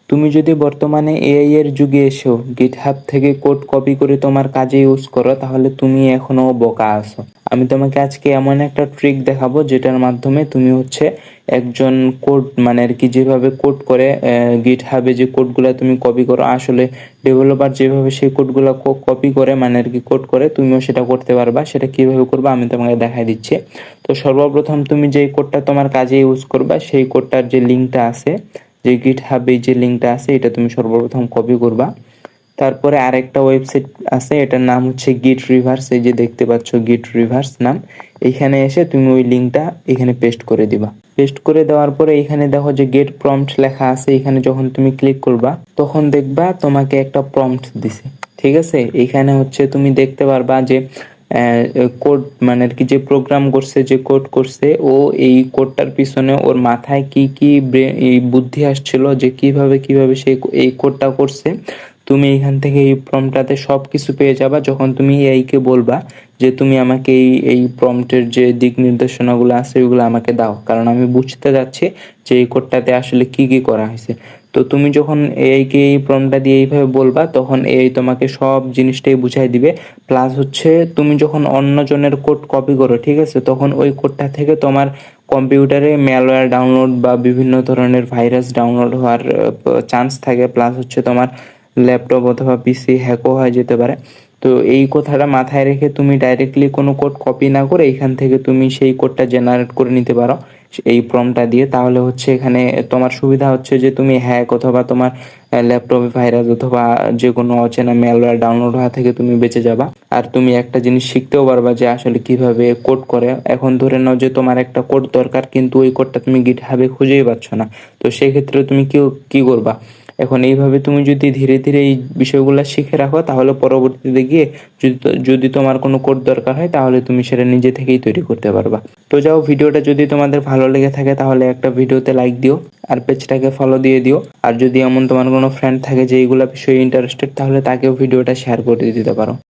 তুমি যদি বর্তমানে এআই এর যুগে এসেও গিটহাব থেকে কোড কপি করে তোমার কাজে ইউজ করো, তাহলে তুমি এখনো বোকা আছো। আমি তোমাকে আজকে এমন একটা ট্রিক দেখাবো যেটার মাধ্যমে তুমি হচ্ছে একজন কোড মানে আর কি যেভাবে কোড করে গিটহাবে যে কোডগুলা তুমি কপি করো, আসলে ডেভেলপার যেভাবে সেই কোডগুলা কপি করে মানে আর কি কোড করে, তুমিও সেটা করতে পারবা। সেটা কিভাবে করবা আমি তোমাকে দেখাই দিচ্ছি। তো সর্বপ্রথম তুমি যে কোডটা তোমার কাজে ইউজ করবা সেই কোডটার যে লিঙ্কটা আছে, যে গিটহাবে যে লিঙ্কটা আছে, এটা তুমি সর্বপ্রথম কপি করবা। তারপরে আরেকটা ওয়েবসাইট আছে, এটার নাম হচ্ছে গিট রিভার্স। এই যে দেখতে পাচ্ছ গিট রিভার্স নাম, এখানে এসে তুমি ওই লিঙ্কটা এখানে পেস্ট করে দিবা। পেস্ট করে দেওয়ার পরে এখানে দেখো যে গেট প্রম্পট লেখা আছে, এখানে যখন তুমি ক্লিক করবা তখন দেখবা তোমাকে একটা প্রম্পট দিছে। ঠিক আছে, এখানে হচ্ছে তুমি দেখতে পারবা যে কোড মানে আর কি যে প্রোগ্রাম করছে, যে কোড করছে, ও এই কোডটার পিছনে ওর মাথায় কি কি এই বুদ্ধি আসছিল যে কিভাবে কিভাবে সে এই কোডটা করছে। তুমি এখান থেকে এই প্রম্পটটাতে সব কিছু পেয়ে যাবা যখন তুমি এআই কে বলবা যে তুমি আমাকে এই প্রম্পটের যে দিক নির্দেশনাগুলো আছে ওইগুলো আমাকে দাও, কারণ আমি বুঝতে যাচ্ছি যে এই কোডটাতে আসলে কি কি করা হয়েছে। তো তুমি যখন এআই কে এই প্রম্পটটা দিয়ে এইভাবে বলবা তখন এআই তোমাকে সব জিনিসটাই বুঝাই দিবে। প্লাস হচ্ছে তুমি যখন অন্যজনের কোড কপি করো, ঠিক আছে, তখন ওই কোডটা থেকে তোমার কম্পিউটারে ম্যালওয়্যার ডাউনলোড বা বিভিন্ন ধরনের ভাইরাস ডাউনলোড হওয়ার চান্স থাকে। প্লাস হচ্ছে তোমার ল্যাপটপ অথবা পিসি হ্যাকও হয়ে যেতে পারে। তো এই কথাটা মাথায় রেখে তুমি ডাইরেক্টলি কোনো কোড কপি না করে এখান থেকে তুমি সেই কোডটা জেনারেট করে নিতে পারো এই প্রম্পটটা দিয়ে। তাহলে হচ্ছে এখানে তোমার সুবিধা হচ্ছে যে তুমি হ্যাক অথবা তোমার ল্যাপটপে ভাইরাস অথবা যে কোনো অচেনা ম্যালওয়্যার ডাউনলোড হওয়া থেকে তুমি বেঁচে যাবা। আর তুমি একটা জিনিস শিখতেও পারবা যে আসলে কিভাবে কোড করে। এখন ধরে নাও যে তোমার একটা কোড দরকার কিন্তু ওই কোডটা তুমি গিটহাবে খুঁজেই পাচ্ছ না, তো সেই ক্ষেত্রে তুমি কি করবা? এখন এইভাবে তুমি যদি ধীরে ধীরে এই বিষয়গুলো শিখে রাখো, তাহলে পরবর্তীতে গিয়ে যদি তোমার কোনো কোড দরকার হয় তাহলে তুমি সেটা নিজে থেকেই তৈরি করতে পারবা। তো যাও, ভিডিওটা যদি তোমাদের ভালো লেগে থাকে তাহলে একটা ভিডিওতে লাইক দিও আর পেজটাকে ফলো দিয়ে দিও। আর যদি এমন তোমার কোনো ফ্রেন্ড থাকে যে এইগুলা বিষয়ে ইন্টারেস্টেড, তাহলে তাকেও ভিডিওটা শেয়ার করে দিতে পারো।